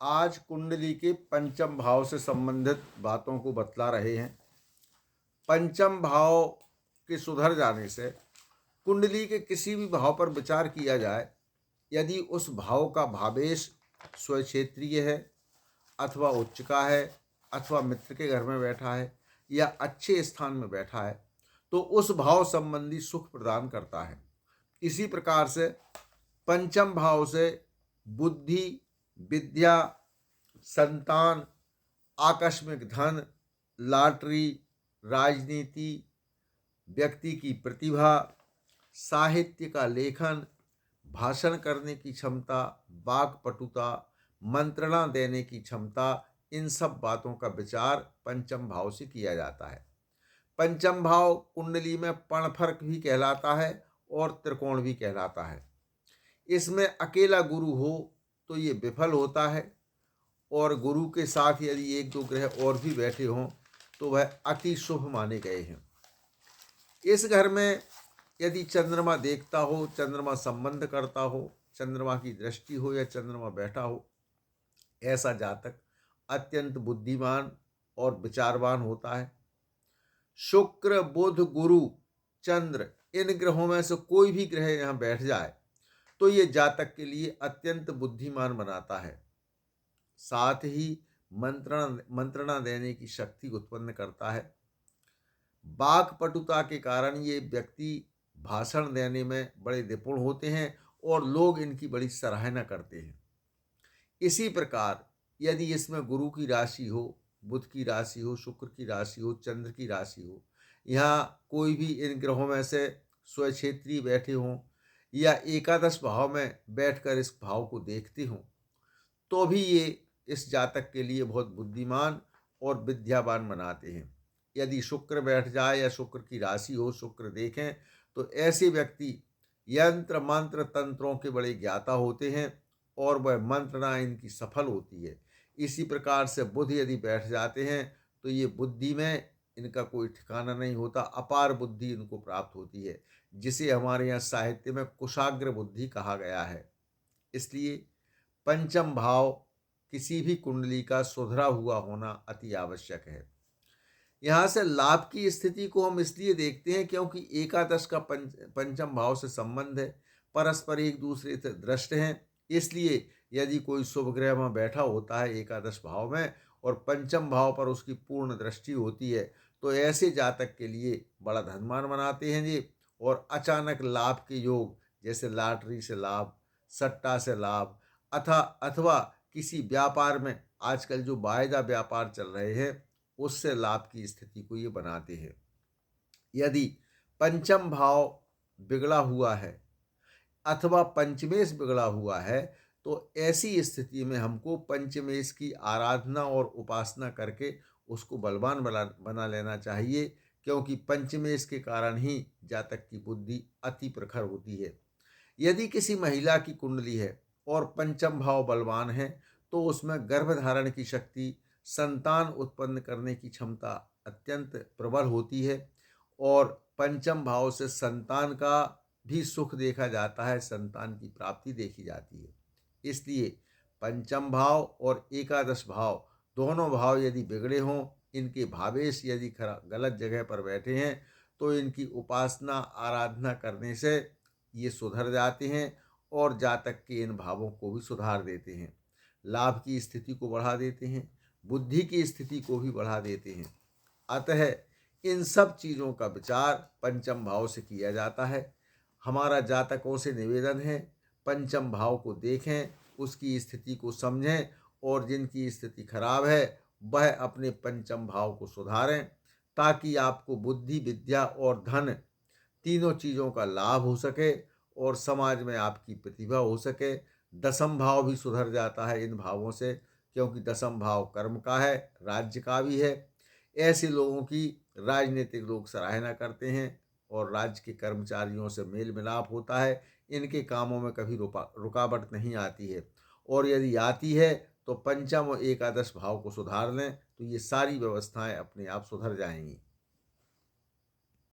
आज कुंडली के पंचम भाव से संबंधित बातों को बतला रहे हैं। पंचम भाव के सुधर जाने से कुंडली के किसी भी भाव पर विचार किया जाए, यदि उस भाव का भावेश स्वक्षेत्रीय है अथवा उच्च का है अथवा मित्र के घर में बैठा है या अच्छे स्थान में बैठा है, तो उस भाव संबंधी सुख प्रदान करता है। इसी प्रकार से पंचम भाव से बुद्धि, विद्या, संतान, आकस्मिक धन, लॉटरी, राजनीति, व्यक्ति की प्रतिभा, साहित्य का लेखन, भाषण करने की क्षमता, वाक्पटुता, मंत्रणा देने की क्षमता, इन सब बातों का विचार पंचम भाव से किया जाता है। पंचम भाव कुंडली में पणफर्क भी कहलाता है और त्रिकोण भी कहलाता है। इसमें अकेला गुरु हो तो ये विफल होता है, और गुरु के साथ यदि एक दो ग्रह और भी बैठे हों तो वह अति शुभ माने गए हैं। इस घर में यदि चंद्रमा देखता हो, चंद्रमा संबंध करता हो, चंद्रमा की दृष्टि हो या चंद्रमा बैठा हो, ऐसा जातक अत्यंत बुद्धिमान और विचारवान होता है। शुक्र, बुध, गुरु, चंद्र, इन ग्रहों में से कोई भी ग्रह यहाँ बैठ जाए तो ये जातक के लिए अत्यंत बुद्धिमान बनाता है। साथ ही मंत्रणा देने की शक्ति उत्पन्न करता है। वाक्पटुता के कारण ये व्यक्ति भाषण देने में बड़े निपुण होते हैं और लोग इनकी बड़ी सराहना करते हैं। इसी प्रकार यदि इसमें गुरु की राशि हो, बुध की राशि हो, शुक्र की राशि हो, चंद्र की राशि हो, यहाँ कोई भी इन ग्रहों में से स्वक्षेत्री बैठे हों या एकादश भाव में बैठकर इस भाव को देखते हों, तो भी ये इस जातक के लिए बहुत बुद्धिमान और विद्यावान बनाते हैं। यदि शुक्र बैठ जाए या शुक्र की राशि हो, शुक्र देखें, तो ऐसे व्यक्ति यंत्र मंत्र तंत्रों के बड़े ज्ञाता होते हैं और वह मंत्रणा इनकी सफल होती है। इसी प्रकार से बुध यदि बैठ जाते हैं तो ये बुद्धि में इनका कोई ठिकाना नहीं होता, अपार बुद्धि इनको प्राप्त होती है, जिसे हमारे यहाँ साहित्य में कुशाग्र बुद्धि कहा गया है। इसलिए पंचम भाव किसी भी कुंडली का सुधरा हुआ होना अति आवश्यक है। यहाँ से लाभ की स्थिति को हम इसलिए देखते हैं क्योंकि एकादश का पंचम भाव से संबंध है, परस्पर एक दूसरे से दृष्ट हैं। इसलिए यदि कोई शुभ ग्रह में बैठा होता है एकादश भाव में और पंचम भाव पर उसकी पूर्ण दृष्टि होती है, तो ऐसे जातक के लिए बड़ा धनवान बनाते हैं जी। और अचानक लाभ के योग, जैसे लॉटरी से लाभ, सट्टा से लाभ, अथवा किसी व्यापार में आजकल जो वायदा व्यापार चल रहे हैं उससे लाभ की स्थिति को ये बनाते हैं। यदि पंचम भाव बिगड़ा हुआ है अथवा पंचमेश बिगड़ा हुआ है, तो ऐसी स्थिति में हमको पंचमेश की आराधना और उपासना करके उसको बलवान बना लेना चाहिए, क्योंकि पंचमेश के कारण ही जातक की बुद्धि अति प्रखर होती है। यदि किसी महिला की कुंडली है और पंचम भाव बलवान है, तो उसमें गर्भधारण की शक्ति, संतान उत्पन्न करने की क्षमता अत्यंत प्रबल होती है और पंचम भाव से संतान का भी सुख देखा जाता है, संतान की प्राप्ति देखी जाती है। इसलिए पंचम भाव और एकादश भाव दोनों भाव यदि बिगड़े हों, इनके भावेश यदि गलत जगह पर बैठे हैं, तो इनकी उपासना आराधना करने से ये सुधर जाते हैं और जातक के इन भावों को भी सुधार देते हैं, लाभ की स्थिति को बढ़ा देते हैं, बुद्धि की स्थिति को भी बढ़ा देते हैं। अतः इन सब चीज़ों का विचार पंचम भाव से किया जाता है। हमारा जातकों से निवेदन है, पंचम भाव को देखें, उसकी स्थिति को समझें और जिनकी स्थिति खराब है वह अपने पंचम भाव को सुधारें, ताकि आपको बुद्धि, विद्या और धन तीनों चीज़ों का लाभ हो सके और समाज में आपकी प्रतिभा हो सके। दसम भाव भी सुधर जाता है इन भावों से, क्योंकि दसम भाव कर्म का है, राज्य का भी है। ऐसे लोगों की राजनीतिक लोग सराहना करते हैं और राज्य के कर्मचारियों से मेल मिलाप होता है। इनके कामों में कभी रुकावट नहीं आती है, और यदि आती है तो पंचम और एकादश भाव को सुधार लें तो ये सारी व्यवस्थाएं अपने आप सुधर जाएंगी।